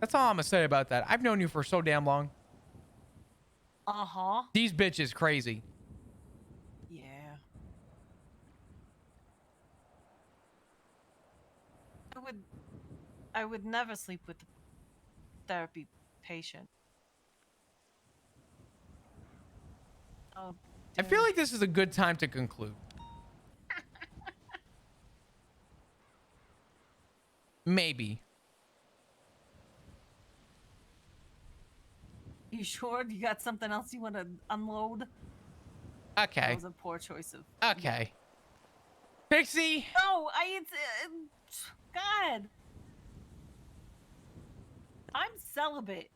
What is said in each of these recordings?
That's all I'm gonna say about that. I've known you for so damn long. Uh-huh. These bitches crazy. Yeah. I would never sleep with a therapy patient. Oh, I feel dude. like this is a good time to conclude. Maybe. You sure? You got something else you want to unload? Okay. That was a poor choice of... Okay. Pixie! No, God. I'm celibate.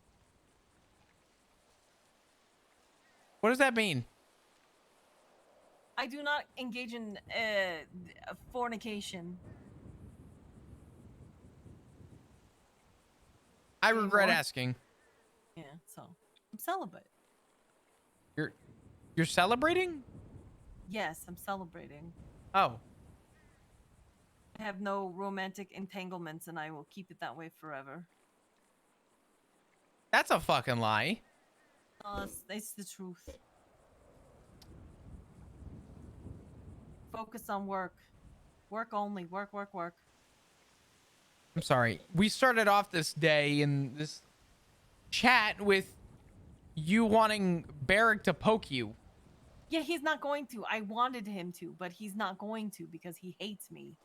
What does that mean? I do not engage in fornication. I regret Anymore. asking. Yeah, so I'm celibate. You're celebrating? Yes, I'm celebrating. Oh. I have no romantic entanglements, and I will keep it that way forever. That's a fucking lie. It's the truth. Focus on work. Work only. Work, work, work. I'm sorry. We started off this day in this chat with you wanting Barrick to poke you. Yeah, he's not going to. I wanted him to, but he's not going to because he hates me.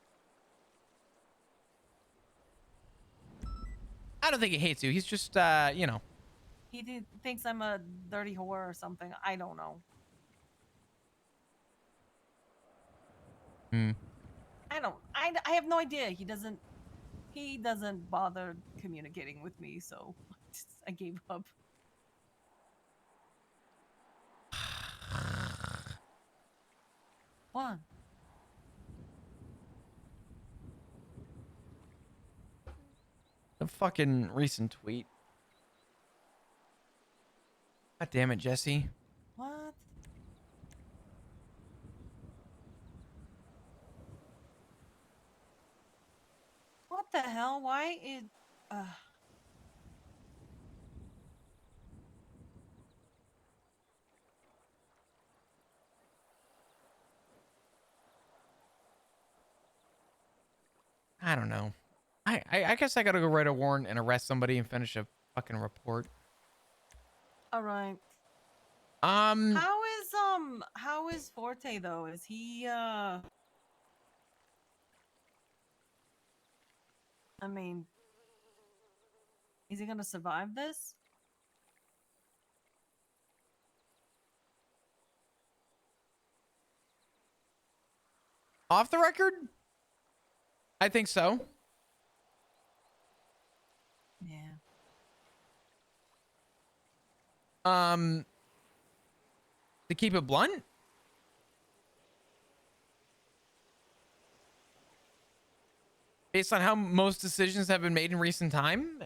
I don't think he hates you. He's just, you know. He thinks I'm a dirty whore or something. I don't know. I have no idea. He doesn't bother communicating with me, so I gave up. What? A fucking recent tweet. God damn it, Jesse. What? What the hell? Why is... I don't know. I guess I gotta go write a warrant and arrest somebody and finish a fucking report. All right. How is Forte though? Is he I mean, is he gonna survive this? off the record? I think so. Yeah. To keep it blunt, based on how most decisions have been made in recent time,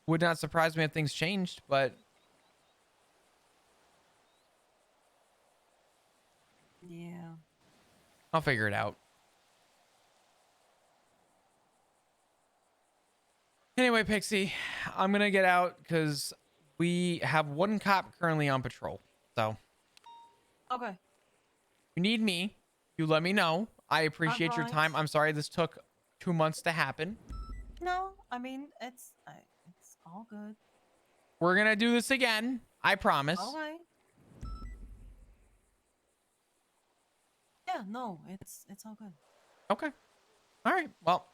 would not surprise me if things changed, but Yeah. I'll figure it out. Anyway, Pixie, I'm gonna get out because we have one cop currently on patrol. So Okay. if you need me, you let me know. I appreciate your Alright. time. I'm sorry this took 2 months to happen. No, I mean it's all good. We're gonna do this again. I promise. Okay. Yeah, no, it's all good. Okay. All right. Well,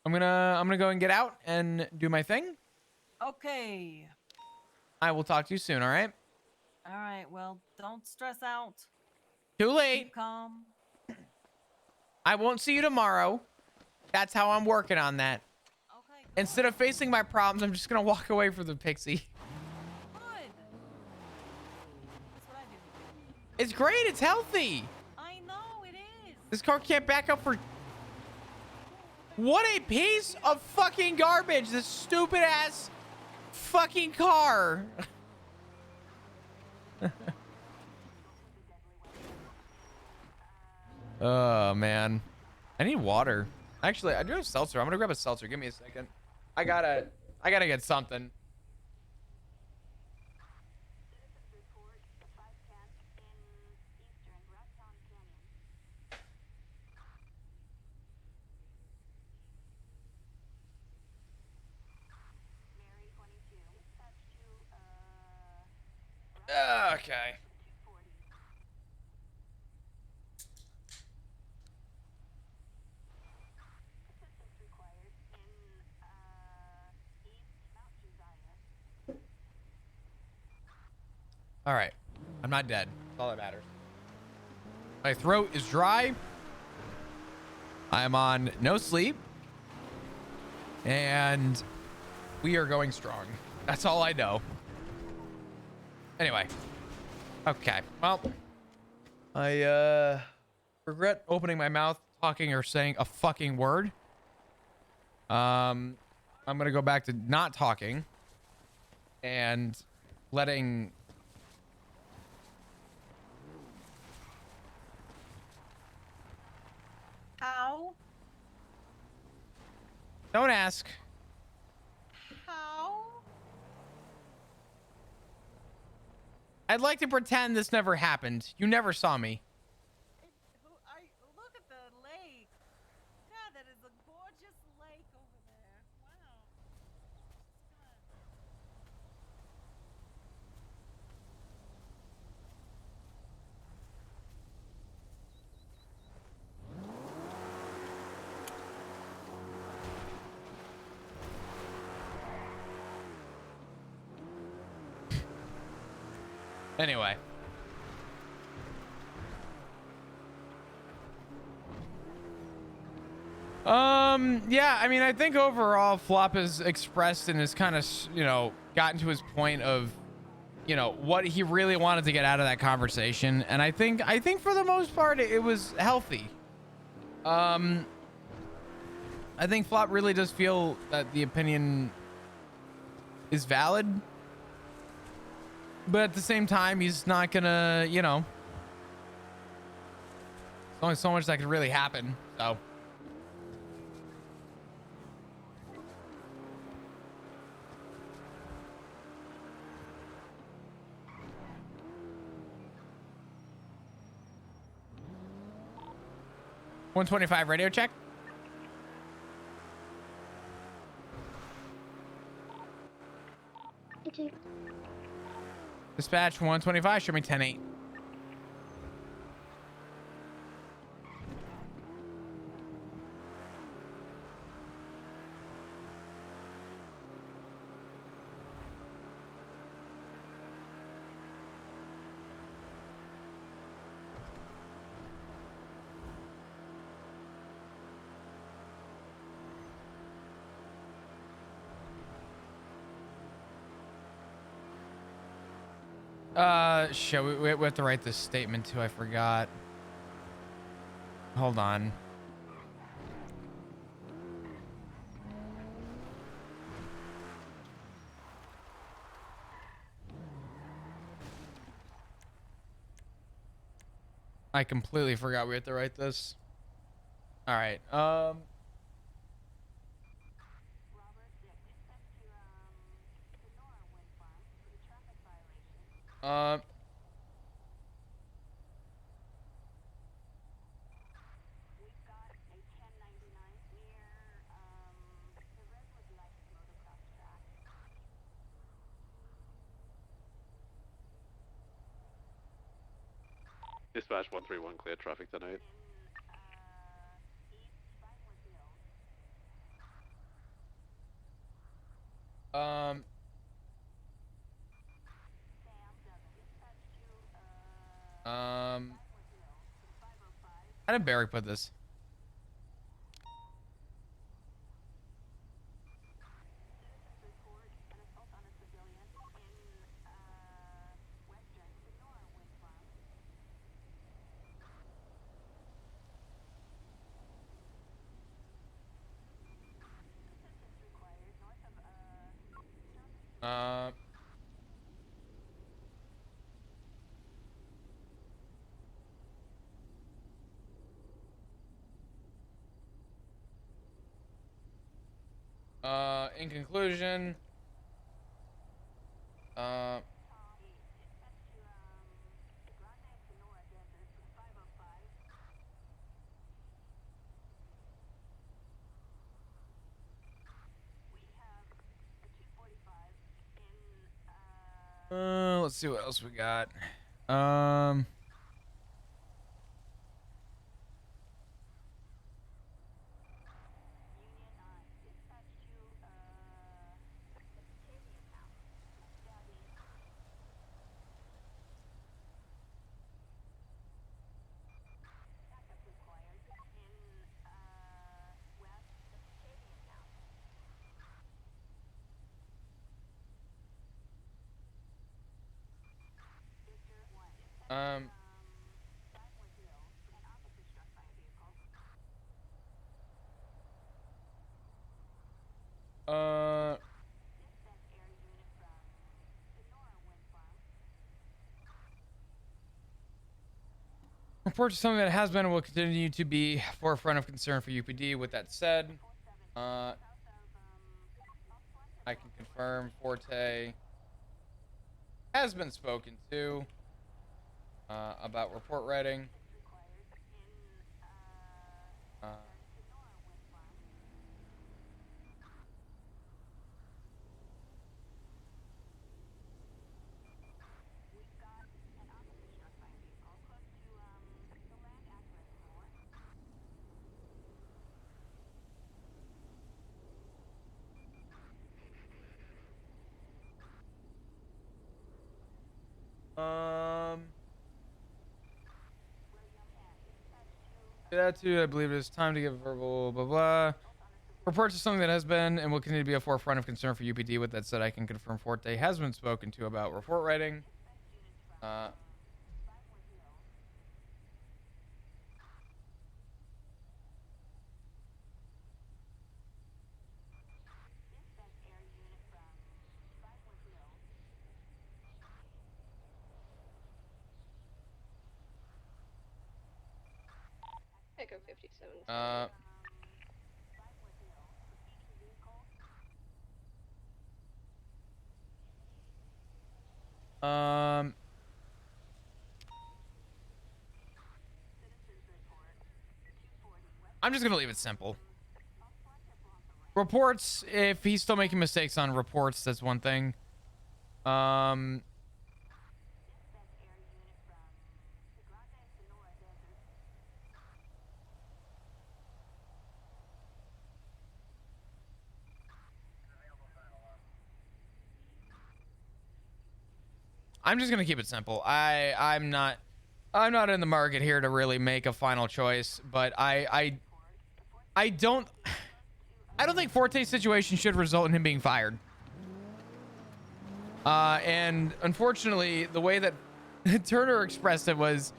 I'm gonna go and get out and do my thing. Okay. I will talk to you soon. All right. All right. Well, don't stress out. Too late. Keep calm. I won't see you tomorrow. That's how I'm working on that. Okay. Instead of facing my problems, I'm just gonna walk away from the Pixie. Good. That's what I do. It's great. It's healthy. I know it is. This car can't back up for... What a piece of fucking garbage. This stupid ass fucking car. Oh, man. I need water. Actually, I do have seltzer. I'm gonna grab a seltzer. Give me a second. I gotta get something. Okay. All right. I'm not dead. That's all that matters. My throat is dry. I am on no sleep. And we are going strong. That's all I know. Anyway. Okay. Well, I regret opening my mouth, talking, or saying a fucking word. I'm gonna go back to not talking and letting. How? Don't ask. How? I'd like to pretend this never happened. You never saw me. Look at the lake. God, that is a gorgeous lake over there. Wow. Anyway. Yeah, I mean, I think overall Flop has expressed and has kind of, gotten to his point of, what he really wanted to get out of that conversation. And I think for the most part, it was healthy. I think Flop really does feel that the opinion is valid. But at the same time, he's not gonna, there's only so much that could really happen. So. $125 radio check. Dispatch 125, show me 10-8. Shit, we have to write this statement too. I forgot. Hold on. I completely forgot we had to write this. All right. Uh, Dispatch 131, clear traffic tonight. um, how did Barrick put this? Uh, In conclusion, let's see what else we got. Um, uh, Report to something that has been and will continue to be forefront of concern for UPD. With that said, I can confirm Forte has been spoken to about report writing. Uh, that too, I believe it is time to give verbal blah blah. Reports to something that has been and will continue to be a forefront of concern for UPD. With that said, I can confirm Forte has been spoken to about report writing. Echo 57. I'm just gonna leave it simple. Reports, if he's still making mistakes on reports, that's one thing. I'm just gonna keep it simple. I'm not in the market here to really make a final choice, but I don't think Forte's situation should result in him being fired. And unfortunately, the way that Turner expressed it was,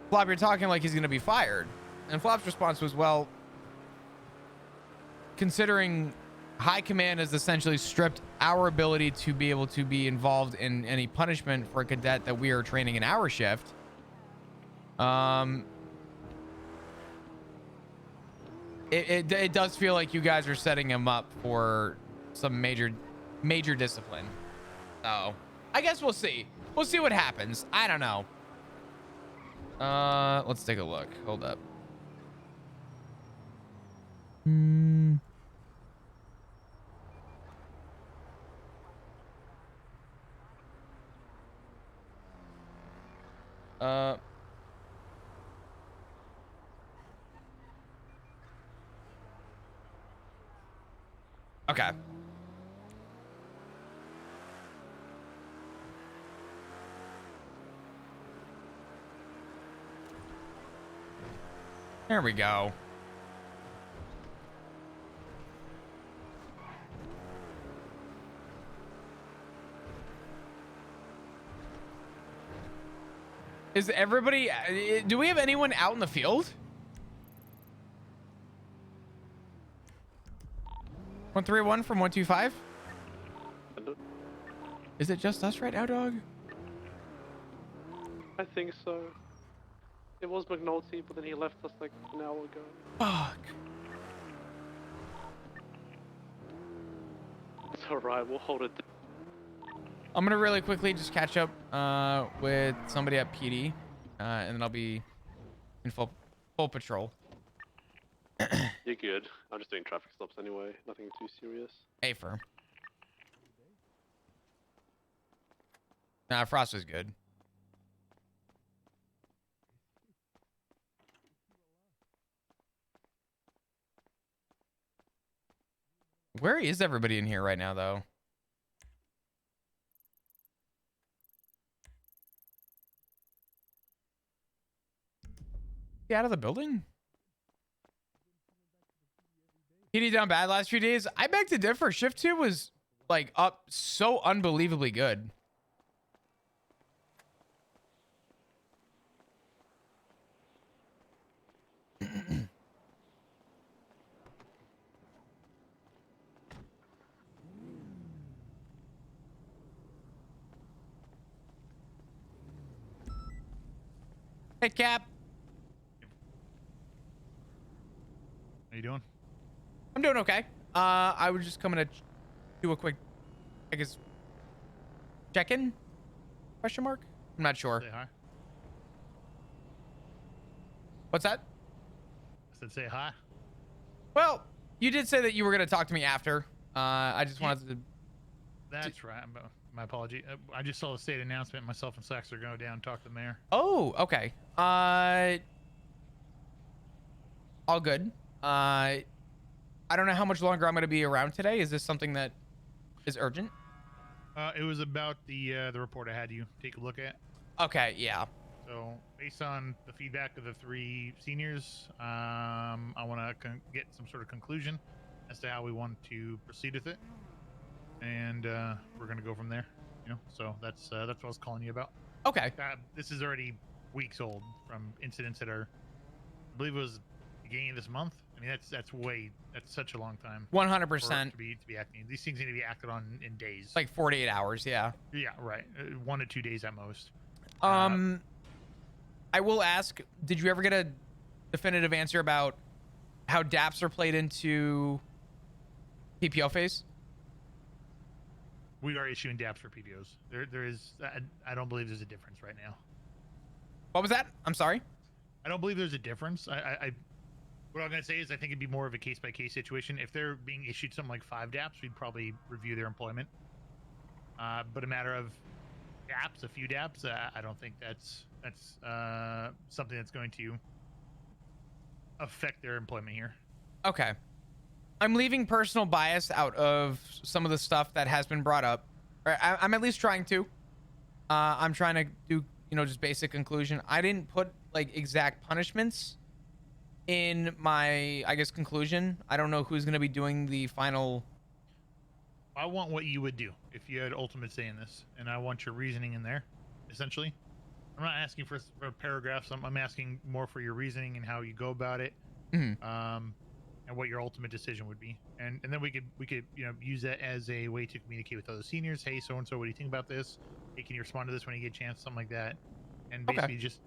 Flop, you're talking like he's gonna be fired. And Flop's response was, well, considering high command has essentially stripped our ability to be able to be involved in any punishment for a cadet that we are training in our shift, it does feel like you guys are setting him up for some major discipline. So I guess we'll see what happens. I don't know. Let's take a look. Hold up. Okay. There we go. Is everybody, do we have anyone out in the field? 131 from 125? Is it just us right now, dog? I think so. It was McNulty, but then he left us like an hour ago. Fuck. alright, we'll hold it. I'm gonna really quickly just catch up with somebody at PD, and then I'll be in full patrol. You're good. I'm just doing traffic stops anyway. Nothing too serious. A firm. Nah, Frost was good. Where is everybody in here right now, though? Get out of the building? PD down bad last few days. I beg to differ. Shift 2 was like up so unbelievably good. Hey, Cap. How you doing? I'm doing okay. I was just coming to do a quick, I guess, check-in? Question mark? I'm not sure. Say hi. What's that? I said say hi. Well, you did say that you were going to talk to me after. I just wanted to... That's right. My apology. I just saw the state announcement. Myself and Sax are going down and talk to the mayor. Oh, okay. All good. I don't know how much longer I'm going to be around today. Is this something that is urgent? It was about the report I had you take a look at. Okay, yeah. So based on the feedback of the 3 seniors, I want to get some sort of conclusion as to how we want to proceed with it, and we're going to go from there. You know, so that's what I was calling you about. Okay. This is already weeks old from incidents that are, I believe it was beginning of this month. I mean, that's such a long time. 100%. To be acting. These things need to be acted on in days. Like 48 hours, yeah. Yeah, right. 1 to 2 days at most. I will ask, did you ever get a definitive answer about how DAPs are played into PPO phase? We are issuing DAPs for PPOs. There is. I don't believe there's a difference right now. What was that? I'm sorry. I don't believe there's a difference. What I'm gonna say is I think it'd be more of a case-by-case situation. If they're being issued something like 5 DAPs, we'd probably review their employment. But a matter of DAPs, a few DAPs, I don't think that's something that's going to affect their employment here. Okay. I'm leaving personal bias out of some of the stuff that has been brought up. I'm at least trying to. I'm trying to do, just basic conclusion. I didn't put like exact punishments in my, I guess, conclusion. I don't know who's going to be doing the final. I want what you would do if you had ultimate say in this, and I want your reasoning in there, essentially. I'm not asking for paragraphs. I'm asking more for your reasoning and how you go about it, and what your ultimate decision would be. And then we could use that as a way to communicate with other seniors. Hey, so and so, what do you think about this? Hey, can you respond to this when you get a chance? Something like that. And basically just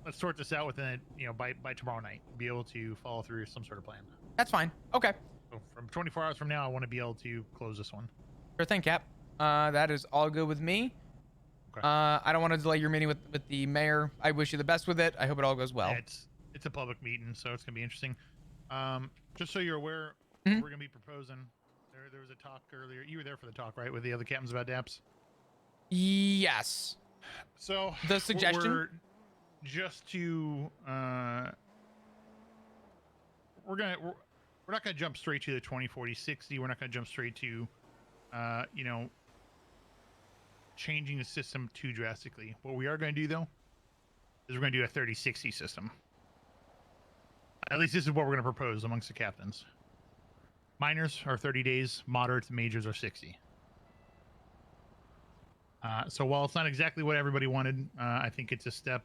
let's sort this out within by tomorrow night. Be able to follow through some sort of plan. That's fine. Okay. So from 24 hours from now, I want to be able to close this one. Sure thing, Cap. That is all good with me. Okay. I don't want to delay your meeting with the mayor. I wish you the best with it. I hope it all goes well. Yeah, it's a public meeting, so it's gonna be interesting. Just so you're aware, we're gonna be proposing. There was a talk earlier. You were there for the talk, right, with the other captains about DAPS? Yes. So the suggestion, we're just to we're not gonna jump straight to the 20, 40, 60. We're not gonna jump straight to changing the system too drastically. What we are going to do, though, is we're going to do a 30-60 system. At least this is what we're going to propose amongst the captains. Minors are 30 days, moderates and majors are 60. So while it's not exactly what everybody wanted, I think it's a step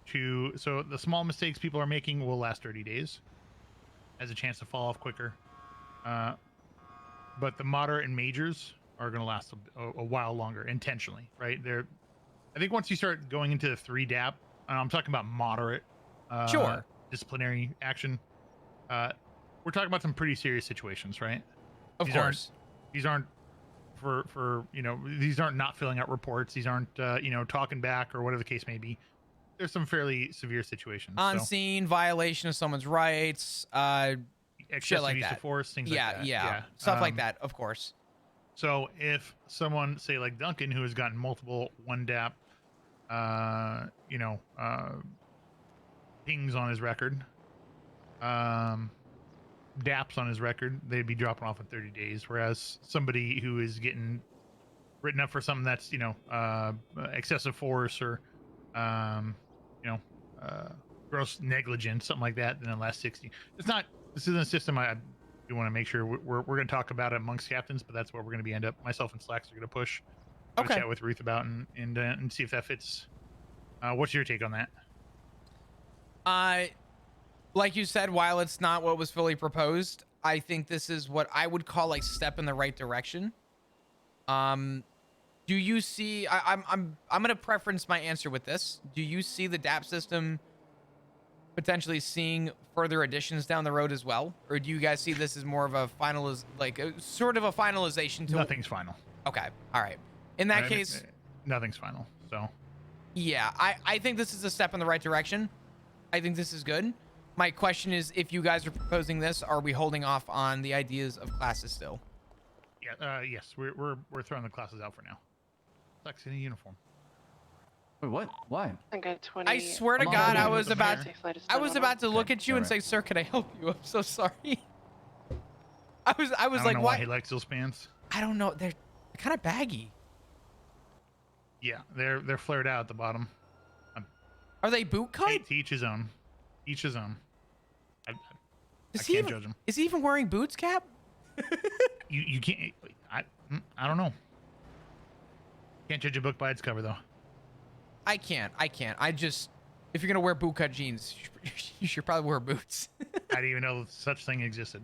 to... So the small mistakes people are making will last 30 days. Has a chance to fall off quicker. But the moderate and majors are going to last a while longer, intentionally, right? I think once you start going into the 3 DAP, I'm talking about moderate disciplinary action. We're talking about some pretty serious situations, right? Of course. These aren't these aren't not filling out reports. These aren't talking back or whatever the case may be. There's some fairly severe situations. On so, scene, violation of someone's rights, shit excessive like use that. of force, things Yeah, like that. yeah, stuff like that, of course. So if someone, say like Duncan, who has gotten multiple 1DAP, pings on his record, DAPs on his record, they'd be dropping off in 30 days. Whereas somebody who is getting written up for something that's excessive force or gross negligence, something like that, then the last 60. This isn't a system I do want to make sure we're going to talk about it amongst captains, but that's what we're going to be myself and Slacks are going to push. Okay. Chat with Ruth about and see if that fits. What's your take on that? Like you said, while it's not what was fully proposed, I think this is what I would call a step in the right direction. Do you see? I'm gonna preference my answer with this. Do you see the DAP system potentially seeing further additions down the road as well, or do you guys see this as more of a sort of a finalization to? Nothing's final. Okay, all right. In that case, nothing's final. So. Yeah, I think this is a step in the right direction. I think this is good. My question is, if you guys are proposing this, are we holding off on the ideas of classes still? Yeah. Yes. We're throwing the classes out for now. Slacks in a uniform. Wait, what? Why? I got 20. I swear to I'm God, on I board was with the about mayor. I was about to look Okay, at you and alright. say, "Sir, can I help you?" I'm so sorry. I was I don't like, know "Why?" why he likes those pants. I don't know. They're kind of baggy. Yeah, they're flared out at the bottom. Are they boot cut? To each his own. Each his own. I Is can't he judge him. Is he even wearing boots, Cap? You can't. I don't know. Can't judge a book by its cover though. I can't. I just, if you're gonna wear boot cut jeans, you should probably wear boots. I didn't even know such thing existed.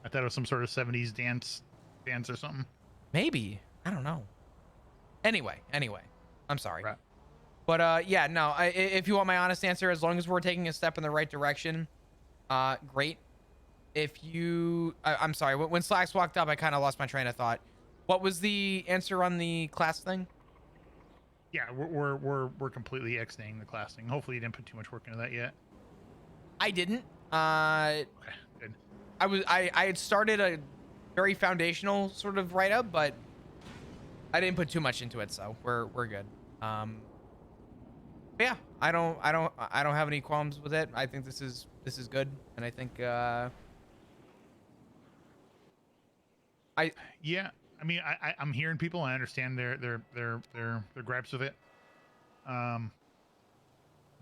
I thought it was some sort of 70s dance or something. Maybe. I don't know. Anyway, I'm sorry. Right. But yeah, no. If you want my honest answer, as long as we're taking a step in the right direction, great. If you, I'm sorry. When Slacks walked up, I kind of lost my train of thought. What was the answer on the class thing? Yeah, we're completely exiting the class thing. Hopefully you didn't put too much work into that yet. I didn't. Okay, good. I had started a very foundational sort of write up, but I didn't put too much into it, so we're good. But yeah, I don't have any qualms with it. I think this is good, and I think Yeah, I mean, I'm hearing people. I understand their gripes with it.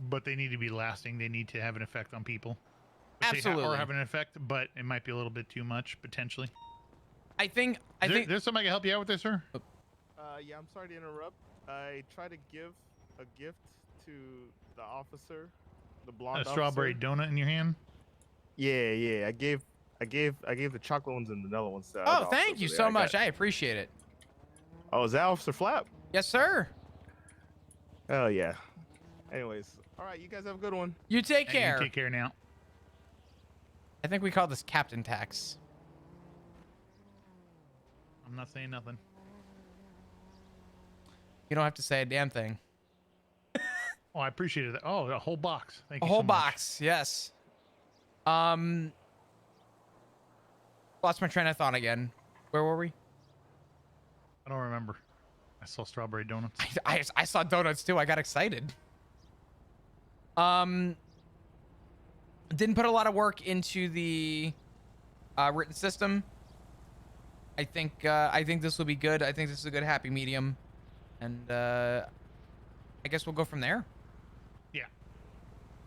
But they need to be lasting. They need to have an effect on people. Which they Absolutely. or have an effect, but it might be a little bit too much potentially. I think There's somebody I can help you out with this, sir. Yeah, I'm sorry to interrupt. I tried to give a gift to the officer, the blonde A strawberry officer. donut in your hand. Yeah. I gave the chocolate ones and vanilla ones. To the Oh, other thank officers you today. so much. I appreciate it. Oh, is that Officer Flap? Yes, sir. Oh yeah. Anyways, all right. You guys have a good one. You take Hey, you care. take care now. I think we call this Captain Tax. I'm not saying nothing. You don't have to say a damn thing. Oh, I appreciate it. Oh, a whole box. Thank A you. whole so much. box, yes. Lost my train of thought again. Where were we? I don't remember. I saw strawberry donuts. I saw donuts too. I got excited. Didn't put a lot of work into the written system. I think this will be good. I think this is a good happy medium, and I guess we'll go from there. Yeah.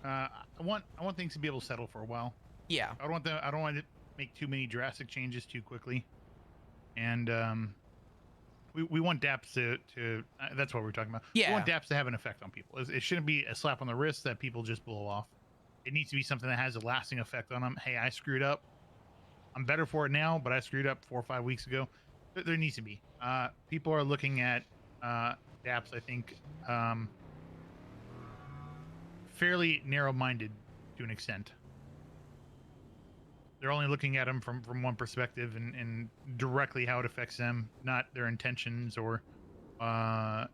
I want things to be able to settle for a while. Yeah. I don't want to make too many drastic changes too quickly, and we want DAPs to that's what we're talking about. Yeah. We want DAPs to have an effect on people. It shouldn't be a slap on the wrist that people just blow off. It needs to be something that has a lasting effect on them. Hey, I screwed up. I'm better for it now, but I screwed up 4 or 5 weeks ago. There needs to be. People are looking at DAPs, I think, fairly narrow-minded to an extent. they're only looking at them from one perspective and directly how it affects them, not their intentions or the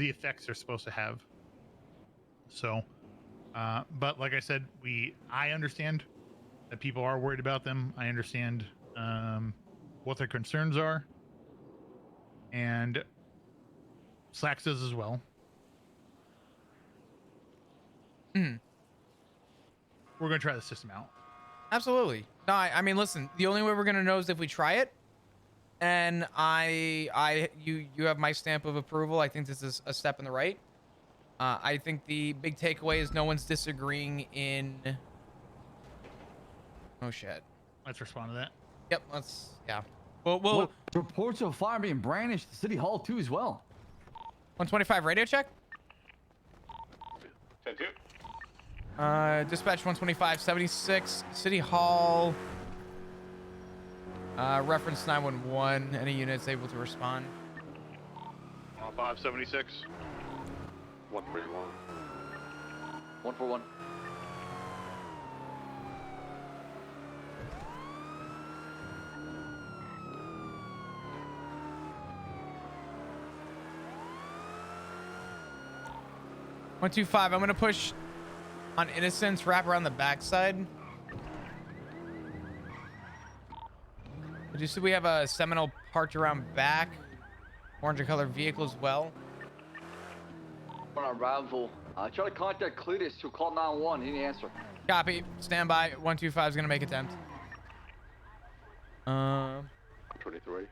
effects they're supposed to have. So, but like I said, I understand that people are worried about them. I understand what their concerns are, and Slacks does as well. Mhm. We're gonna try the system out. Absolutely. No, I mean, listen, the only way we're gonna know is if we try it. And you have my stamp of approval. I think this is a step in the right. I think the big takeaway is no one's disagreeing in. Oh shit. Let's respond to that. Yep. Yeah. Well, Reports of fire being brandished at City Hall too as well. 125 radio check. 10-2. Dispatch 125 76 City Hall. Reference 911. Any units able to respond? 576. 131. 141. One, 2, 5. I'm gonna push on Innocence. Wrap around the backside. Did you see we have a Seminole parked around back? Orange colored vehicle as well. On arrival, try to contact Cletus who called 911. He didn't answer. Copy. Stand by. 125 is gonna make attempt. 23.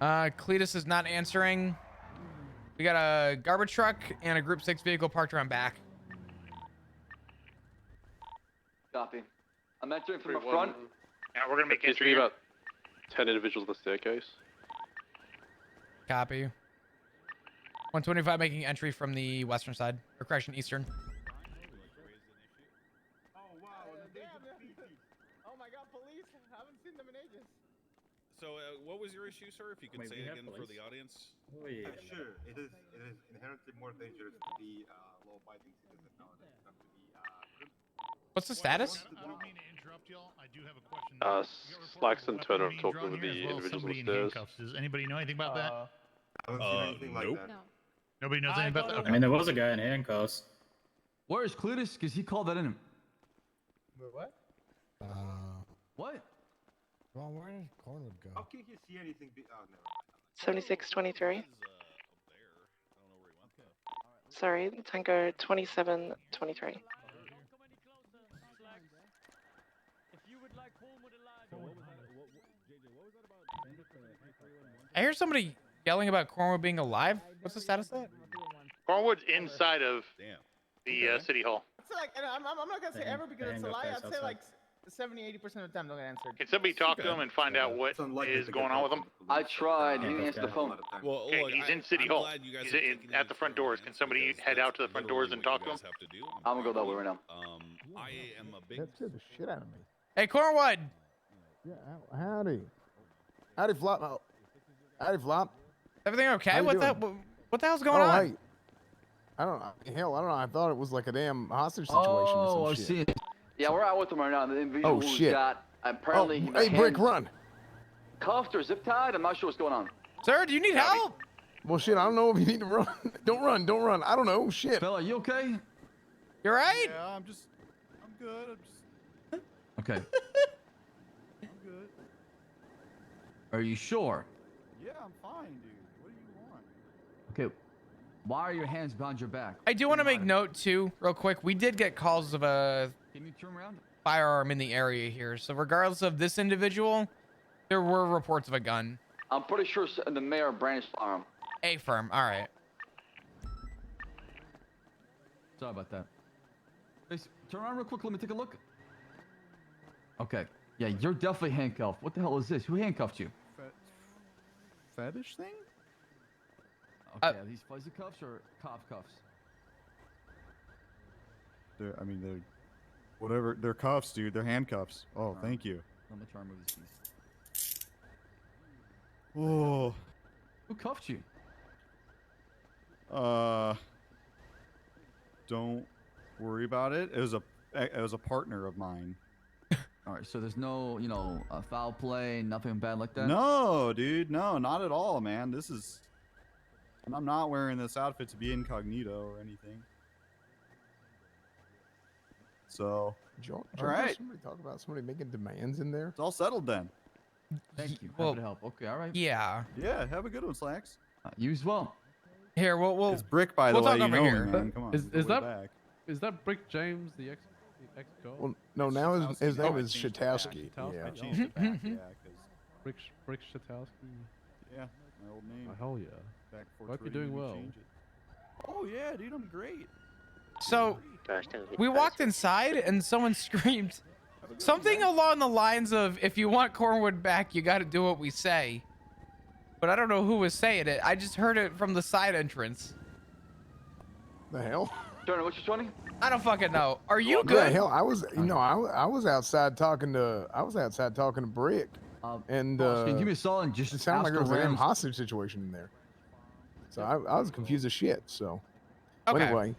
Cletus is not answering. We got a garbage truck and a Group 6 vehicle parked around back. Copy. I'm entering from the 3-1. front. Yeah, we're gonna make Appears to be entry. about 10 individuals on the staircase. Copy. 125 making entry from the western side. Or correction, eastern. Oh wow! Oh my God, police! I haven't seen them in ages. So, what was your issue, sir? If you could say it again for the audience. Sure, it is inherently more dangerous to be law-abiding citizen now than to be What's the status? I don't mean to interrupt y'all. I do have a question. Slacks and Weapon Turner being talking drawn with here, the as well as individuals somebody in upstairs. handcuffs. Does anybody know anything about that? I haven't seen anything like that. No. Nobody knows anything about that. I Okay. mean, there was a guy in handcuffs. Where is Cletus? Because he called that in him. What? What? Well, where did Cornwood go? How can he see anything? Oh, never. 7623. Sorry, Tango 2723. I hear somebody yelling about Cornwood being alive. What's the status of that? Cornwood's inside of Damn. the City Hall. It's like, and I'm not gonna say ever because it's a lie. I'd say like 70-80% of the time they'll get answered. Can somebody talk to him and find out what It's unlikely is to going get on with him? I tried. He didn't answer the phone. Well, Okay, look, he's in I'm City Hall. glad you guys He's are in, taking at the front doors. Can somebody head out to the front doors and talk to him? I'm gonna go that way right now. I am a big. That scared the shit out of me. Hey, Cornwood! Yeah, howdy. Howdy, Flop. Oh, howdy, Flop. Everything okay? How you What doing? the hell's going on? Hey. I don't know. Hell, I don't know. I thought it was like a damn hostage situation or I some see shit. it. Yeah, we're out with him right now. The individual Oh, who's shit. got apparently hey, Brick, run. cuffed or zip tied. I'm not sure what's going on. Sir, do you need help? Well, shit, I don't know if you need to run. Don't run. I don't know. Shit. Fella, you okay? You right? Yeah, I'm good. Okay. I'm good. Are you sure? Yeah, I'm fine, dude. What do you want? Okay. Why are your hands behind your back? I do want to make note too, real quick. We did get calls of a Can you turn around? firearm in the area here. So regardless of this individual, there were reports of a gun. I'm pretty sure the mayor brandished firearm. A firm. All right. Sorry about that. Hey, turn around real quick. Let me take a look. Okay. Yeah, you're definitely handcuffed. What the hell is this? Who handcuffed you? Fetish thing? Okay, are these fuzzy cuffs or cop cuffs? They're whatever. They're cuffs, dude. They're handcuffs. Oh, thank you. Let me try and move these keys. Oh, Who cuffed you? Don't worry about it. It was a partner of mine. All right, so there's no, foul play, nothing bad like that? No, dude, no, not at all, man. And I'm not wearing this outfit to be incognito or anything. So, all right. Somebody talk about somebody making demands in there. It's all settled then. Thank you. Well, Happy to help. Okay, all right. Yeah. Yeah, have a good one, Slacks. You as well. Here, we'll. It's Brick, by the we'll way. talk You over know here. me, man. Come on. Is that Brick James, the ex co? Well, no, now his name is Shatowski. Yeah. I changed it back, yeah, because Brick Shatowski. yeah, my old name. Oh, hell yeah. Back before Hope you're Troy doing made me well. change it. Oh yeah, dude, I'm great. So we walked inside and someone screamed something along the lines of, "If you want Cornwood back, you got to do what we say." But I don't know who was saying it. I just heard it from the side entrance. The hell? Jordan, what's your 20? I don't fucking know. Are you Yeah, good? hell, I was, I was outside talking to Brick, and Boss, can you give me a solid and just it sounded like ask there was a damn Rams- hostage situation in there. So I was confused as shit. So Okay. anyway,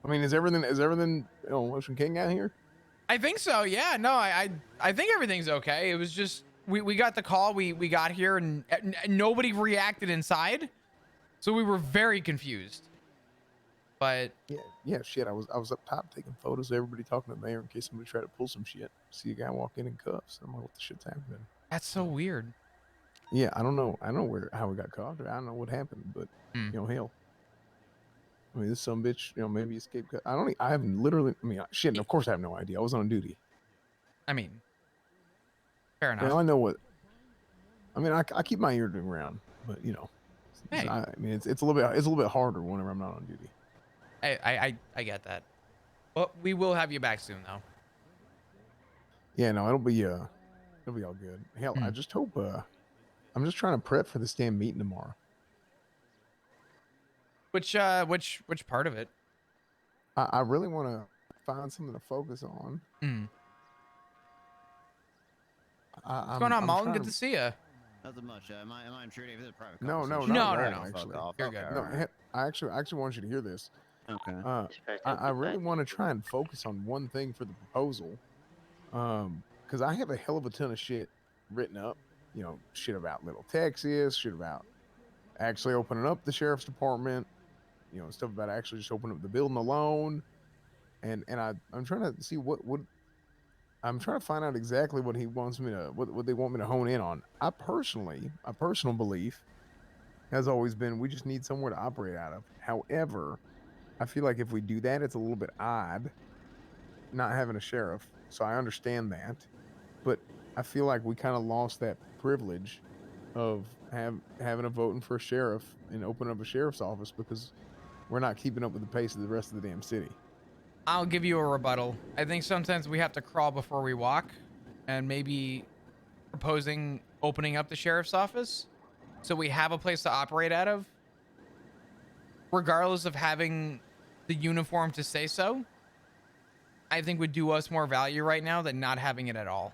I mean, is everything Ocean King out here? I think so. Yeah. No, I think everything's okay. It was just we got the call. We got here and nobody reacted inside, so we were very confused. But Yeah, shit. I was up top taking photos of everybody talking to the mayor in case somebody tried to pull some shit. See a guy walk in cuffs. I'm like, what the shit's happening? that's so weird. Yeah, I don't know. I don't know how we got caught. I don't know what happened, but hell. I mean, this some bitch, maybe escaped. I haven't literally. I mean, shit. Of course, I have no idea. I was on duty. I mean, fair enough. I know what. I mean, I keep my ear to the ground, but Hey. I mean, it's a little bit harder whenever I'm not on duty. I get that. Well, we will have you back soon, though. Yeah, no, it'll be all good. Hell, I just hope. I'm just trying to prep for this damn meeting tomorrow. Which part of it? I really want to find something to focus on. What's going on, Malton? Good to see you. Nothing much. Am I intruding? If it's a private No, conversation? no, Fuck actually. off. You're good. No, I actually want you to hear this. Okay. I really want to try and focus on one thing for the proposal, because I have a hell of a ton of shit written up. Shit about Little Texas, shit about actually opening up the sheriff's department, stuff about actually just opening up the building alone, and I'm trying to see what I'm trying to find out exactly what he wants me to what they want me to hone in on. My personal belief has always been we just need somewhere to operate out of. However, I feel like if we do that, it's a little bit odd not having a sheriff. So I understand that, but I feel like we kind of lost that privilege of having a voting for a sheriff and opening up a sheriff's office because we're not keeping up with the pace of the rest of the damn city. I'll give you a rebuttal. I think sometimes we have to crawl before we walk, and maybe proposing opening up the sheriff's office so we have a place to operate out of, regardless of having the uniform to say so, I think would do us more value right now than not having it at all.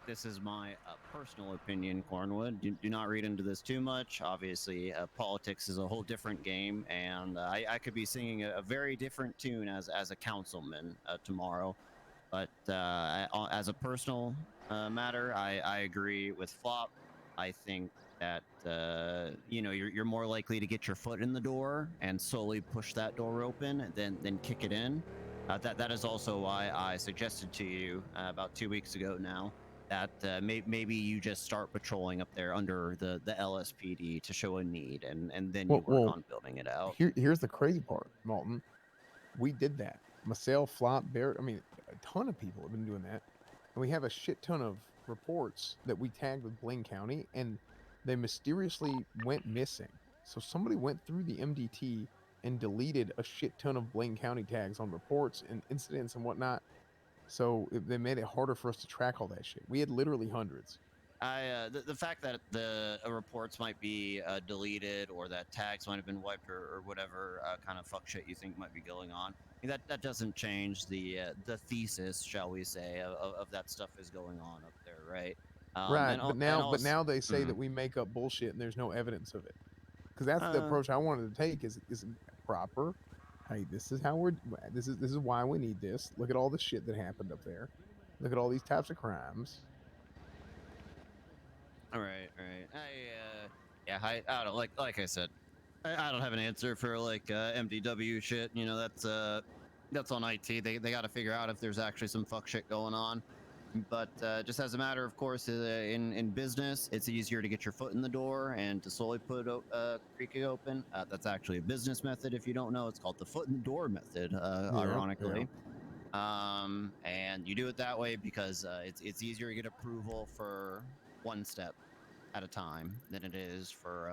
This is my personal opinion, Cornwood. Do not read into this too much. Obviously, politics is a whole different game, and I could be singing a very different tune as a councilman tomorrow. But as a personal matter, I agree with Flop. I think that you're more likely to get your foot in the door and slowly push that door open than kick it in. That is also why I suggested to you about 2 weeks ago now that maybe you just start patrolling up there under the LSPD to show a need, and then you work on building it out. Here's the crazy part, Malton. We did that. Myself, Flop, Barrett. I mean, a ton of people have been doing that, and we have a shit ton of reports that we tagged with Blaine County, and they mysteriously went missing. So somebody went through the MDT and deleted a shit ton of Blaine County tags on reports and incidents and whatnot. So they made it harder for us to track all that shit. We had literally hundreds. The fact that the reports might be deleted or that tags might have been wiped or whatever kind of fuck shit you think might be going on, I mean, that doesn't change the thesis, shall we say, of that stuff is going on up there, right? Right, and but also, now they say that we make up bullshit and there's no evidence of it. Because that's the approach I wanted to take. Is proper. Hey, this is how we're. This is why we need this. Look at all the shit that happened up there. Look at all these types of crimes. all right. Yeah, I don't like I said, I don't have an answer for like MDW shit. You know, that's on IT. They got to figure out if there's actually some fuck shit going on. But just as a matter of course, in business, it's easier to get your foot in the door and to slowly put creaking open. That's actually a business method. If you don't know, it's called the foot in the door method. Ironically. And you do it that way because it's easier to get approval for one step at a time than it is for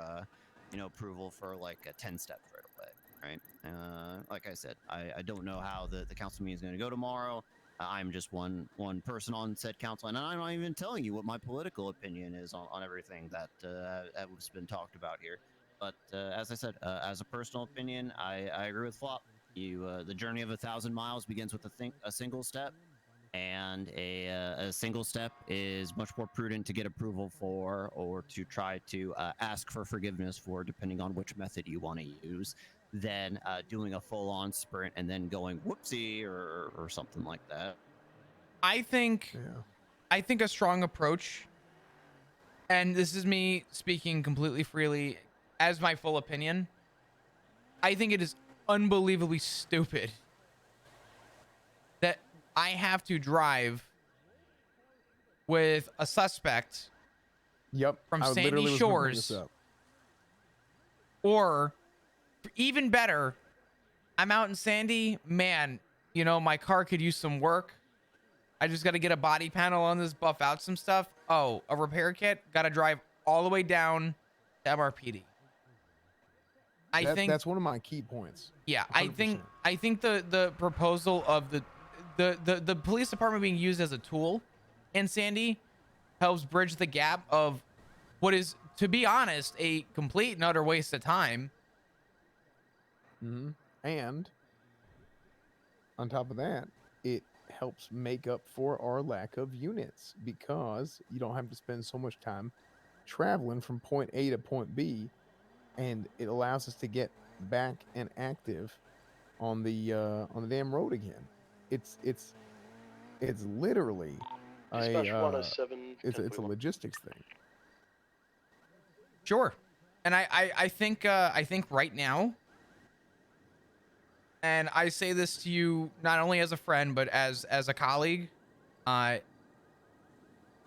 approval for like a 10 steps right away, right? Like I said, I don't know how the council meeting is going to go tomorrow. I'm just one person on said council, and I'm not even telling you what my political opinion is on everything that has been talked about here. But as I said, as a personal opinion, I agree with Flop. The journey of 1,000 miles begins with a single step, and a single step is much more prudent to get approval for, or to try to ask for forgiveness for, depending on which method you want to use, than doing a full-on sprint and then going whoopsie or something like that. I think a strong approach, and this is me speaking completely freely as my full opinion, I think it is unbelievably stupid that I have to drive with a suspect from Sandy Shores, or even better, I'm out in Sandy, man, you know, my car could use some work. I just got to get a body panel on this, buff out some stuff. Oh, a repair kit, got to drive all the way down to MRPD. I think that's one of my key points. Yeah, 100%. I think the proposal of the police department being used as a tool in Sandy helps bridge the gap of what is, to be honest, a complete and utter waste of time. And on top of that, it helps make up for our lack of units because you don't have to spend so much time traveling from point A to point B, and it allows us to get back and active on the damn road again. It's literally it's a logistics thing. Sure. And I think right now, and I say this to you not only as a friend but as a colleague, I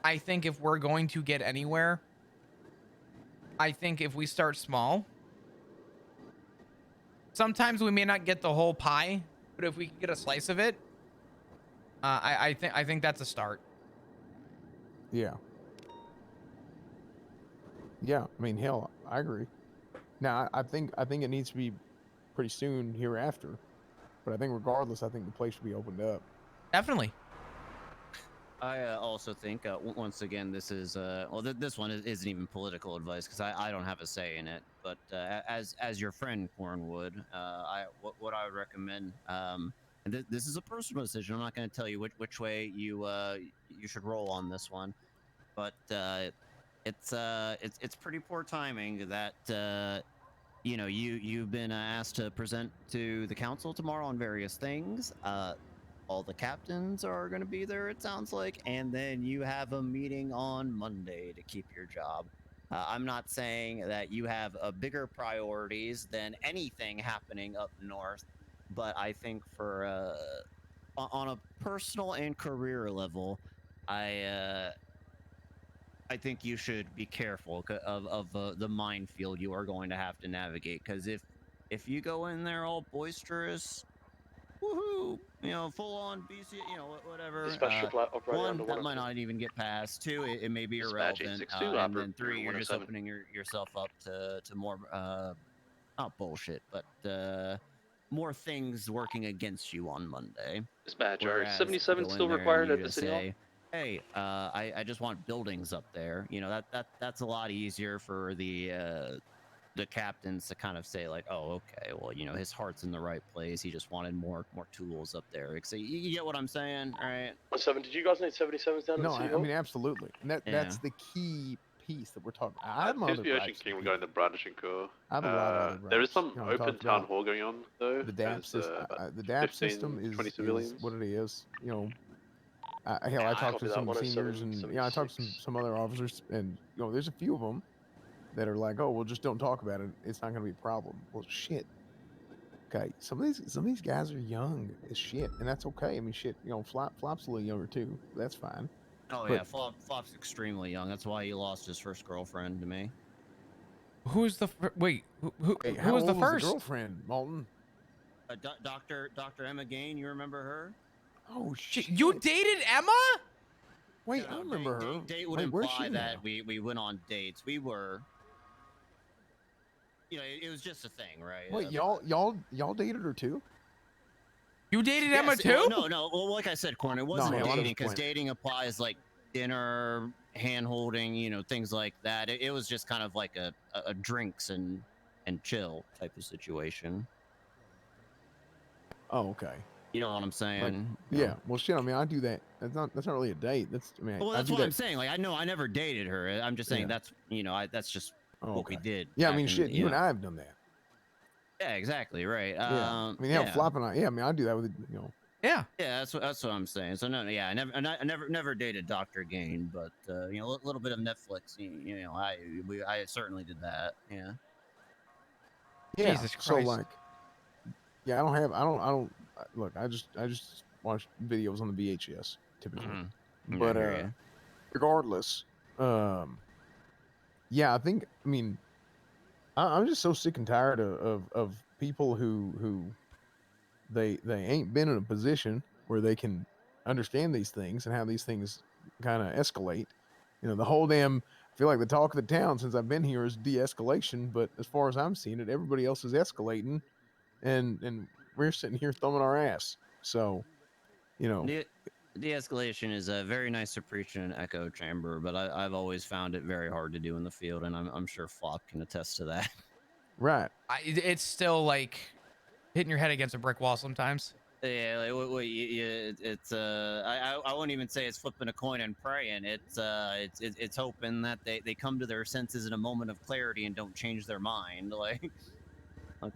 think if we're going to get anywhere, I think if we start small, sometimes we may not get the whole pie, but if we can get a slice of it, I think that's a start. Yeah. Yeah, I mean, hell, I agree. Now, I think it needs to be pretty soon hereafter, but I think regardless, I think the place should be opened up. Definitely. I also think once again, this is this one isn't even political advice because I don't have a say in it. But as your friend Cornwood, what I would recommend, and this is a personal decision. I'm not going to tell you which way you should roll on this one, but it's pretty poor timing that you've been asked to present to the council tomorrow on various things. All the captains are going to be there, it sounds like, and then you have a meeting on Monday to keep your job. I'm not saying that you have bigger priorities than anything happening up north, but I think for on a personal and career level, I think you should be careful of the minefield you are going to have to navigate, because if you go in there all boisterous, woohoo, full on BC, whatever. One, that might not even get past. Two, it may be irrelevant. And then three, you're just opening yourself up to more, not bullshit, but more things working against you on Monday. Dispatch, are Whereas 77 go in still there required and at you the city say, hall? hey, I just want buildings up there. That's a lot easier for the the captains to kind of say like, oh, okay, well, you know, his heart's in the right place. He just wanted more tools up there. So you get what I'm saying, right? 17. Did you guys need 77s down No, at City I Hall? mean absolutely, and that's the key piece that we're talking. I have my Seems other to be Ocean gripes. King regarding the Bradish and Core. I have a lot of other gripes. There is some You know, I open talked town about hall going on though. the DAP There's, system. about The DAP 15, system 20 is civilians. what it is. You know, hell, I talked Copy to that, some 107, seniors, and 76. I talked to some other officers, and you know, there's a few of them that are like, oh, well, just don't talk about it. It's not going to be a problem. Well, shit. Okay, some of these guys are young as shit, and that's okay. I mean, shit, you know, Flop's a little younger too. That's fine. Oh But- yeah, Flop's extremely young. That's why he lost his first girlfriend to me. Who's the wait? Who how was the old first? girlfriend, Malton? Dr. Emma Gain, you remember her? Oh shit! You dated Emma? Wait, I remember her. Date would Wait, where's imply she that now? we went on dates. We were, you know, it was just a thing, right? Wait, y'all dated her too? You dated Yes, Emma too? well, no. Well, like I said, Corn, it wasn't hell, I'm dating just because playing. dating applies like dinner, hand holding, you know, things like that. It was just kind of like a drinks and chill type of situation. Oh, okay. You know what I'm saying? Like, yeah. Well, shit. I mean, I do that. That's not really a date. That's I mean, Well, I that's do what that. I'm saying. Like, I know I never dated her. I'm just saying Yeah. that's, you know, that's just Oh, what we did. Yeah, I back mean, in, shit. You and know. I have done that. Yeah, exactly. Right. Yeah. I mean, hell, Flop and I. Yeah, I mean, I do that with you know. Yeah. Yeah, that's what I'm saying. So no, yeah, I never dated Dr. Gain, but you know, a little bit of Netflix. You know, I certainly did that. Yeah. Yeah. Jesus So Christ. like, yeah, I don't. Look, I just watch videos on the VHS typically. Mhm. But I hear ya. regardless, yeah, I mean, I'm just so sick and tired of people who they ain't been in a position where they can understand these things and how these things kind of escalate. You know, the whole damn I feel like the talk of the town since I've been here is de-escalation, but as far as I'm seeing it, everybody else is escalating, and we're sitting here thumbing our ass. So, you know, De-escalation is a very nice to preach in an echo chamber, but I've always found it very hard to do in the field, and I'm sure Flop can attest to that. right? It's still like hitting your head against a brick wall sometimes. Yeah, like, it's I won't even say it's flipping a coin and praying. It's hoping that they come to their senses in a moment of clarity and don't change their mind. Like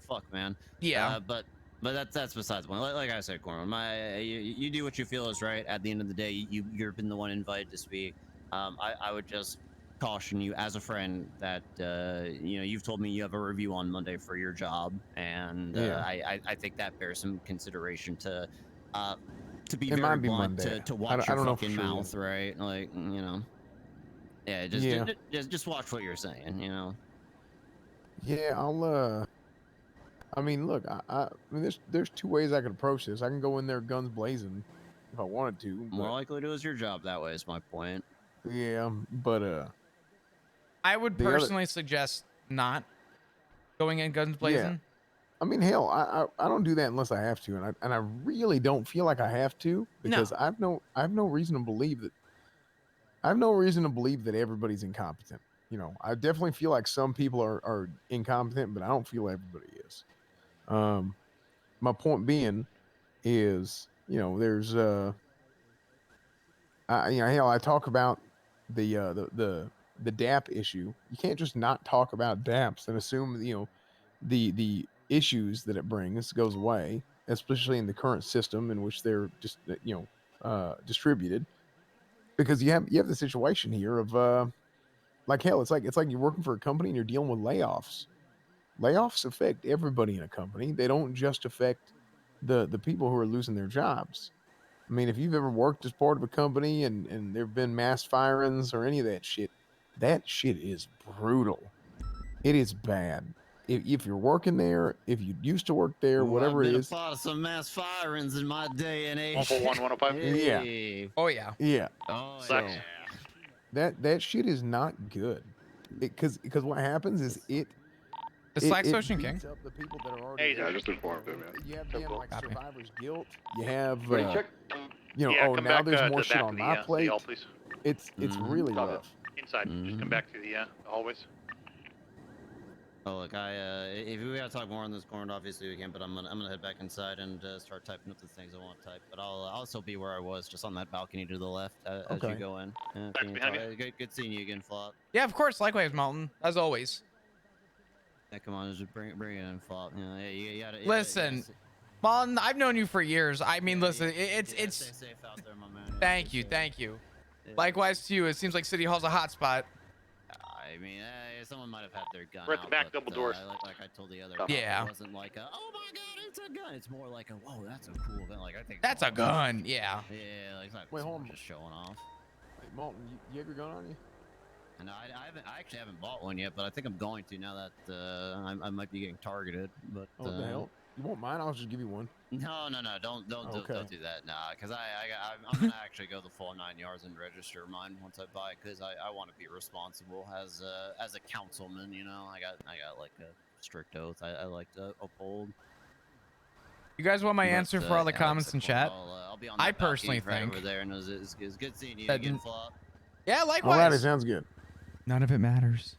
fuck, man. Yeah. But that's besides the point. Like I said, Corman, you do what you feel is right. At the end of the day, you've been the one invited to speak. I would just caution you as a friend that you know, you've told me you have a review on Monday for your job, and I think that bears some consideration to be It very might be blunt, Monday. to watch I your don't know for fucking sure mouth, yet. right? Like, you know, yeah, just watch what you're saying, you know. Yeah, I'll I mean, look, I mean, there's two ways I could approach this. I can go in there guns blazing if I wanted to. More But, likely to lose your job that way is my point. yeah, but I would the other- personally suggest not going in guns blazing. I mean, hell, I don't do that unless I have to, and I really don't feel like I have to because I have no reason to believe that everybody's incompetent. You know, I definitely feel like some people are incompetent, but I don't feel everybody is. My point being is, you know, there's you know, hell, I talk about the DAP issue. You can't just not talk about DAPs and assume, you know, the issues that it brings goes away, especially in the current system in which they're just you know distributed. Because you have the situation here of like hell, it's like you're working for a company and you're dealing with layoffs. Layoffs affect everybody in a company. They don't just affect the people who are losing their jobs. I mean, if you've ever worked as part of a company and there have been mass firings or any of that shit is brutal. It is bad. If you're working there, if you used to work there, whatever I've it been is. a part of some mass firings in my day and age. 141, 105. Yeah. Hey. Oh yeah. Yeah. Oh So, yeah. that shit is not good. Because what happens is The Slacks Ocean beats King. up the people that are already Hey, I just informed him, man. You have damn like Copy. survivor's guilt. You have Ready, check? you know, Yeah, oh, come now back, there's to more the shit back on of my the plate. hall, please. It's really Copy. rough. Inside. Just come back to the hallways. Oh look, if we gotta talk more on this corner, obviously we can. But I'm gonna head back inside and start typing up the things I want to type. But I'll still be where I was, just on that balcony to the left as you go in. Good seeing you again, Flop. Yeah, of course. Likewise, Malton. As always. Yeah, come on, just bring it in, Flop. Yeah, you gotta. Listen, Malton, I've known you for years. I mean, listen, it's. Stay safe out there, my man. Thank you. Yeah. Likewise to you. It seems like City Hall's a hot spot. I mean, someone might have had their gun We're at the out, back but, double doors. Like I told the other, Yeah. it wasn't like a, oh my god, it's a gun. It's more like a, whoa, that's a cool gun. Like I think That's a gun. Yeah. Yeah, like it's not Wait, hold on. just showing off. Wait, Malton, you have your gun on you? And I actually haven't bought one yet, but I think I'm going to now that I might be getting targeted. But Oh, what the hell? You want mine? I'll just give you one. No, don't do that, nah, because I'm gonna actually go the full 9 yards and register mine once I buy it, because I want to be responsible as a councilman, you know. I got like a strict oath I like to uphold. You guys want my answer for all the yeah, comments in chat? I'll be on I that balcony personally right think over there, and it's good seeing you that- again, Flop. Yeah, likewise. All right, it sounds good. None of it matters.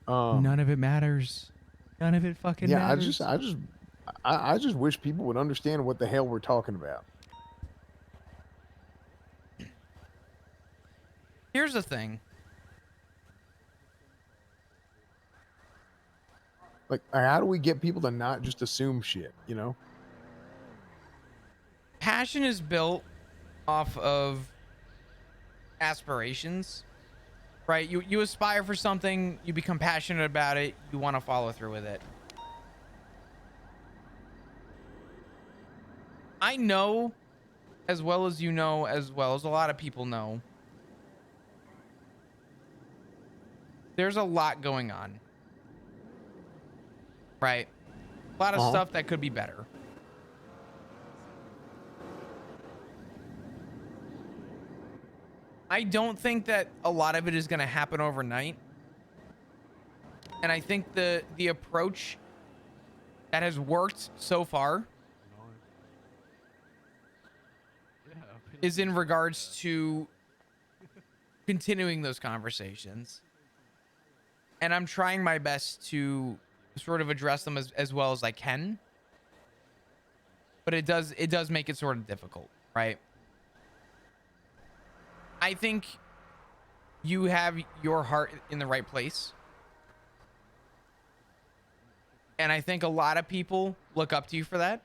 None of it matters. None of it fucking matters. I just wish people would understand what the hell we're talking about. Here's the thing. Like, how do we get people to not just assume shit, you know? Passion is built off of aspirations, right? You aspire for something, you become passionate about it, you want to follow through with it. I know, as well as you know, as well as a lot of people know, there's a lot going on, right? A lot of stuff that could be better. I don't think that a lot of it is going to happen overnight. And I think the approach that has worked so far is in regards to continuing those conversations. And I'm trying my best to sort of address them as well as I can. But it does make it sort of difficult, right? I think you have your heart in the right place. And I think a lot of people look up to you for that.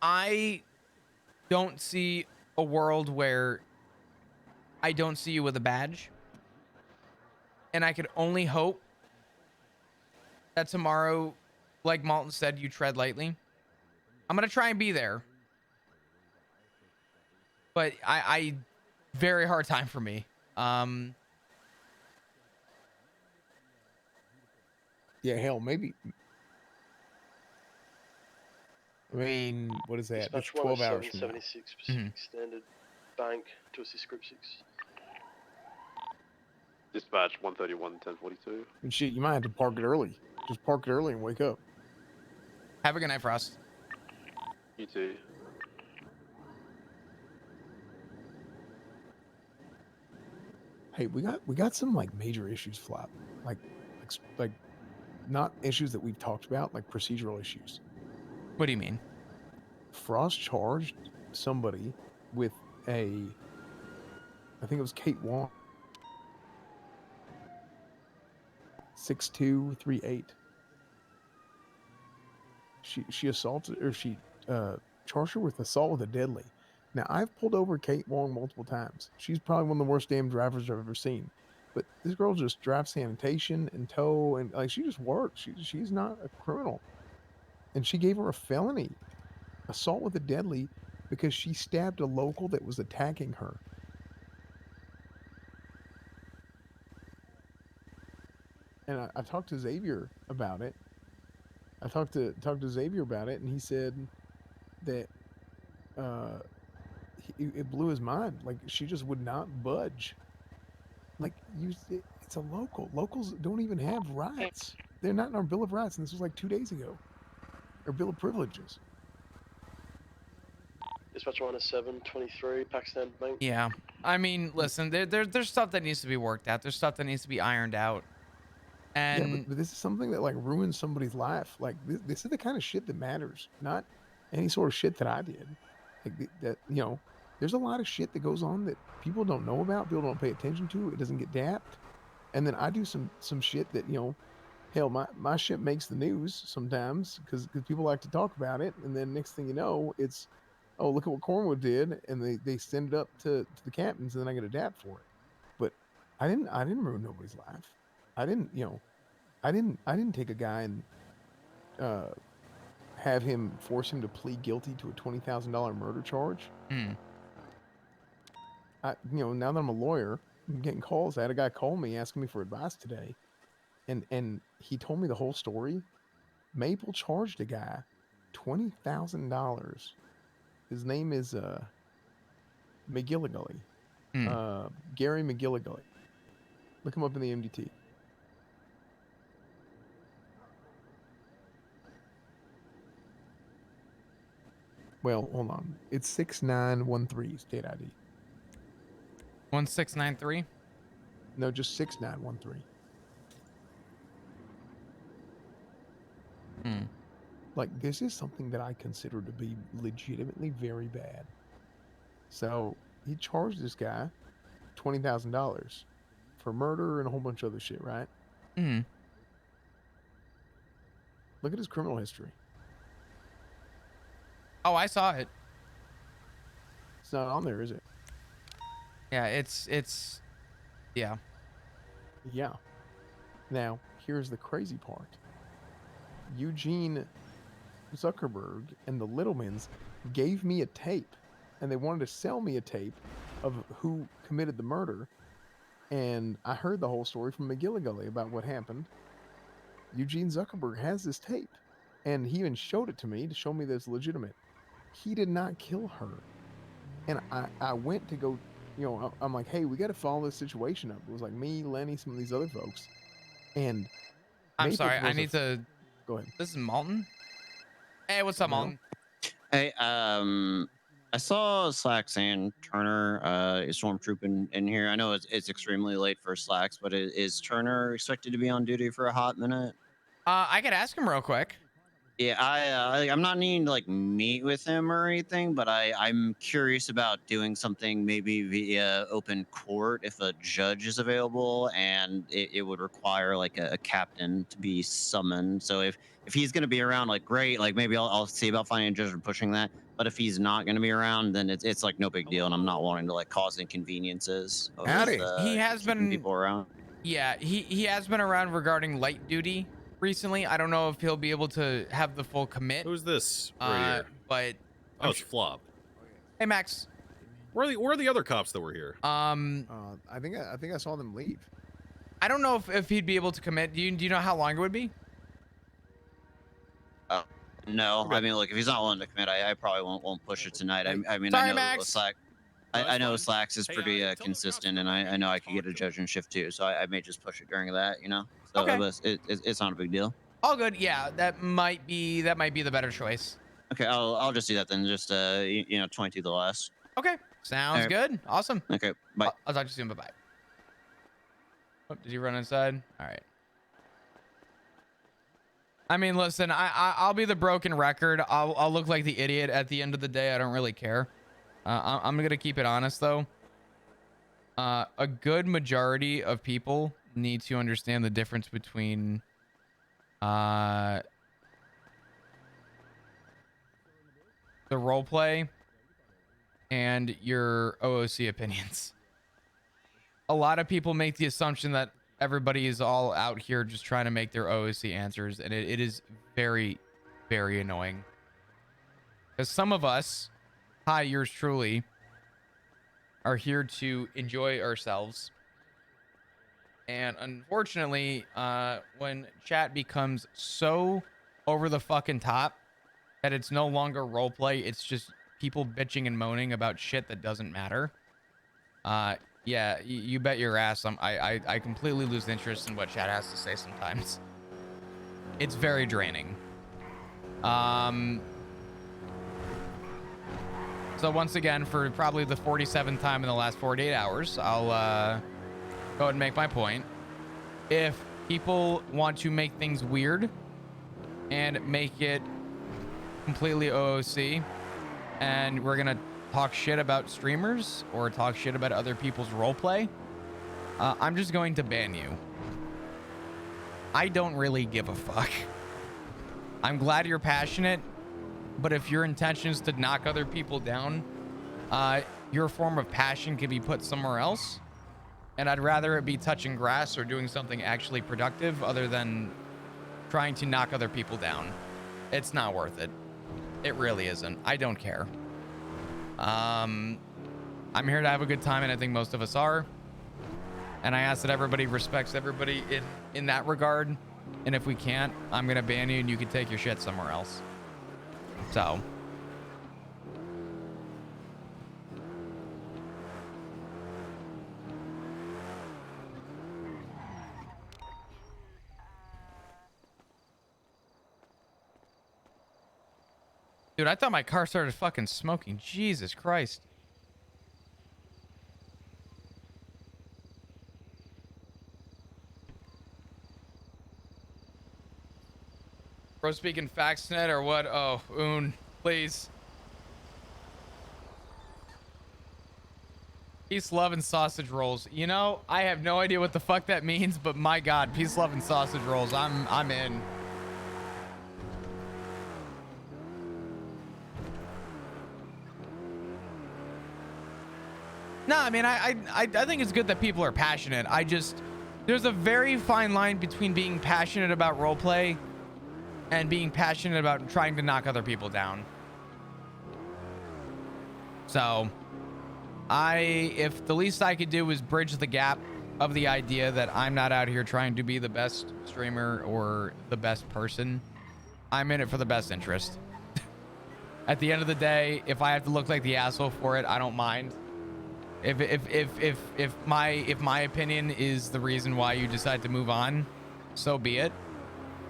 I don't see a world where I don't see you with a badge. And I could only hope that tomorrow, like Malton said, you tread lightly. I'm going to try and be there. But I very hard time for me. Yeah, hell, maybe. I mean, what is that? That's 12 hours from now. 76 Pacific Standard Bank to assist Group 6. Dispatch 131 1042. And shit, you might have to park it early. Just park it early and wake up. Have a good night, Frost. You too. Hey, we got some like major issues, Flop. Like not issues that we've talked about, like procedural issues. What do you mean? Frost charged somebody with I think it was Kate Wong. 6238. She assaulted, or she charged her with assault with a deadly. Now, I've pulled over Kate Wong multiple times. She's probably one of the worst damn drivers I've ever seen. But this girl just drives sanitation and tow, and like she just works. She's not a criminal. And she gave her a felony, assault with a deadly, because she stabbed a local that was attacking her. And I talked to Xavier about it. I talked to Xavier about it, and he said that it blew his mind. Like, she just would not budge. Like, it's a local. Locals don't even have rights. They're not in our Bill of Rights, and this was like 2 days ago. Or Bill of Privileges. Dispatch 107 23 Pakistan Bank. Yeah. I mean, listen, there's stuff that needs to be worked out. There's stuff that needs to be ironed out. Yeah, And but this is something that like ruins somebody's life. Like this is the kind of shit that matters, not any sort of shit that I did. Like that, you know, there's a lot of shit that goes on that people don't know about, people don't pay attention to. It doesn't get dapped. And then I do some shit that, you know, hell, my shit makes the news sometimes because people like to talk about it. And then next thing you know, it's, oh, look at what Cornwood did, and they send it up to the captains, and then I get a dap for it. But I didn't ruin nobody's life. I didn't, you know, I didn't take a guy and have him force him to plead guilty to a $20,000 murder charge. Mm. You know, now that I'm a lawyer, I'm getting calls. I had a guy call me asking me for advice today, and he told me the whole story. Maple charged a guy $20,000. His name is McGilligully. Gary McGilligully. Look him up in the MDT. Well, hold on. It's 6913 state ID. 1693? No, just 6913. Like, this is something that I consider to be legitimately very bad. So he charged this guy $20,000 for murder and a whole bunch of other shit, right? Look at his criminal history. Oh, I saw it. It's not on there, is it? Yeah, it's yeah. Yeah. Now, here's the crazy part. Eugene Zuckerberg and the Littlemans gave me a tape, and they wanted to sell me a tape of who committed the murder. And I heard the whole story from McGilligully about what happened. Eugene Zuckerberg has this tape, and he even showed it to me to show me that it's legitimate. He did not kill her. And I went to go, you know, I'm like, hey, we got to follow this situation up. It was like me, Lenny, some of these other folks. And I'm sorry, I need to go ahead. This is Malton. Hey, what's up, Malton? Hey, I saw Slacks and Turner stormtrooping in here. I know it's extremely late for Slacks, but is Turner expected to be on duty for a hot minute? I could ask him real quick. Yeah, I'm not needing to like meet with him or anything, but I'm curious about doing something maybe via open court if a judge is available, and it would require like a captain to be summoned. So if he's going to be around, like great, like maybe I'll see about finding a judge and pushing that. But if he's not going to be around, then it's like no big deal, and I'm not wanting to like cause inconveniences. He has been people around. Yeah, he has been around regarding light duty recently. I don't know if he'll be able to have the full commit. Who's this right here? But oh, it's Flop. Hey, Max. Where are the other cops that were here? I think I saw them leave. I don't know if he'd be able to commit. Do you know how long it would be? No, I mean, look, if he's not willing to commit, I probably won't push it tonight. I mean, Sorry, I know Max. Slack. I know Slacks is pretty consistent, and I know I could get a judge in shift too, so I may just push it during that, you know. So Okay. but it's not a big deal. All good. Yeah, that might be the better choice. Okay, I'll just do that then. Just 22 the last. Okay, sounds good. Awesome. Okay, bye. I'll talk to you soon. Bye bye. Oh, did you run inside? All right. I mean, listen, I'll be the broken record. I'll look like the idiot at the end of the day. I don't really care. I'm gonna keep it honest though. A good majority of people need to understand the difference between the role play and your OOC opinions. A lot of people make the assumption that everybody is all out here just trying to make their OOC answers, and it is very, very annoying. Because some of us, hi, yours truly, are here to enjoy ourselves. And unfortunately, when chat becomes so over the fucking top that it's no longer roleplay, it's just people bitching and moaning about shit that doesn't matter. Yeah, you bet your ass I completely lose interest in what chat has to say sometimes. It's very draining. So once again, for probably the 47th time in the last 48 hours, I'll go ahead and make my point. If people want to make things weird and make it completely OOC, and we're gonna talk shit about streamers or talk shit about other people's roleplay, I'm just going to ban you. I don't really give a fuck. I'm glad you're passionate, but if your intention is to knock other people down, your form of passion can be put somewhere else. And I'd rather it be touching grass or doing something actually productive other than trying to knock other people down. It's not worth it. It really isn't. I don't care. I'm here to have a good time, and I think most of us are. And I ask that everybody respects everybody in that regard. And if we can't, I'm gonna ban you and you can take your shit somewhere else. So. Dude, I thought my car started fucking smoking. Jesus Christ. Bro speaking Faxnet or what? Oh, Oon, please. Peace, love, and sausage rolls. You know, I have no idea what the fuck that means, but my God, peace, love, and sausage rolls. I'm in. No, I mean, I think it's good that people are passionate. There's a very fine line between being passionate about roleplay and being passionate about trying to knock other people down. So, if the least I could do was bridge the gap of the idea that I'm not out here trying to be the best streamer or the best person, I'm in it for the best interest. At the end of the day, if I have to look like the asshole for it, I don't mind. If my opinion is the reason why you decide to move on, so be it.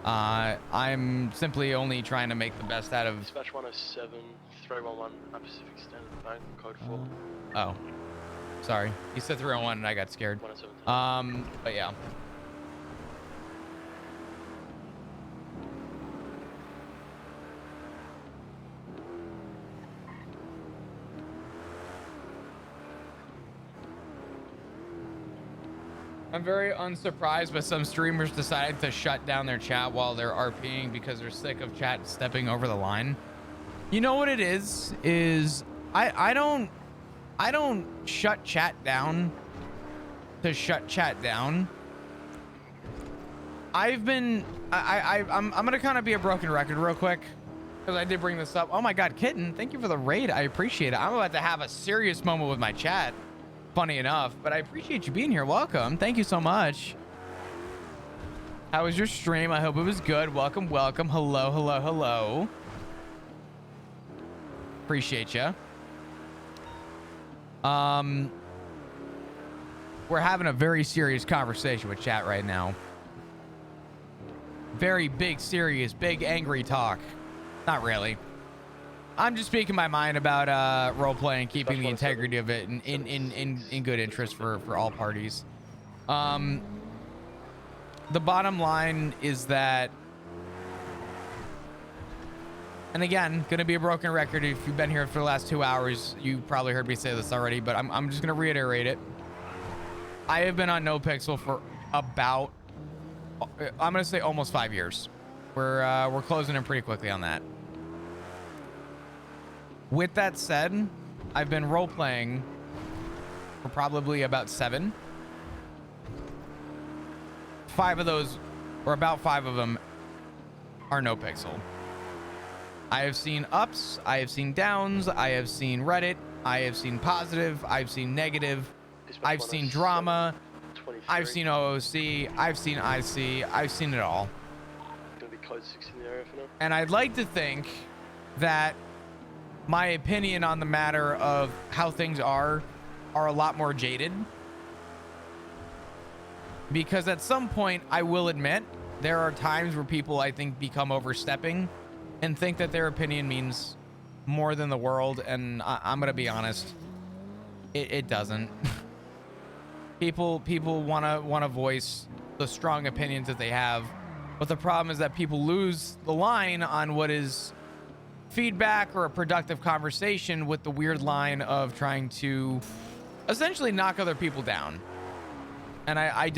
I'm simply only trying to make the best out of. Dispatch 107 311 Pacific Standard Bank Code 4. Oh, sorry. You said 301 and I got scared. 107. But yeah. I'm very unsurprised, but some streamers decided to shut down their chat while they're RPing because they're sick of chat stepping over the line. You know what it is I don't shut chat down to shut chat down. I'm gonna kind of be a broken record real quick because I did bring this up. Oh my God, Kitten, thank you for the raid. I appreciate it. I'm about to have a serious moment with my chat. Funny enough, but I appreciate you being here. Welcome. Thank you so much. How was your stream? I hope it was good. Welcome, welcome. Hello, hello, hello. Appreciate you. We're having a very serious conversation with chat right now. Very big, serious, big, angry talk. Not really. I'm just speaking my mind about roleplay and keeping the integrity of it in good interest for all parties. The bottom line is that, and again, gonna be a broken record. If you've been here for the last 2 hours, you probably heard me say this already, but I'm just gonna reiterate it. I have been on NoPixel for about, I'm gonna say almost 5 years. We're closing in pretty quickly on that. With that said, I've been role-playing for probably about 7. 5 of those, or about 5 of them, are NoPixel. I have seen ups, I have seen downs, I have seen Reddit, I have seen positive, I've seen negative, I've seen drama, I've seen OOC, I've seen IC, I've seen it all. Gonna be code 6 in the area for now. And I'd like to think that my opinion on the matter of how things are a lot more jaded, because at some point I will admit there are times where people I think become overstepping and think that their opinion means more than the world, and I'm gonna be honest, it doesn't. people wanna voice the strong opinions that they have, but the problem is that people lose the line on what is feedback or a productive conversation with the weird line of trying to essentially knock other people down. And I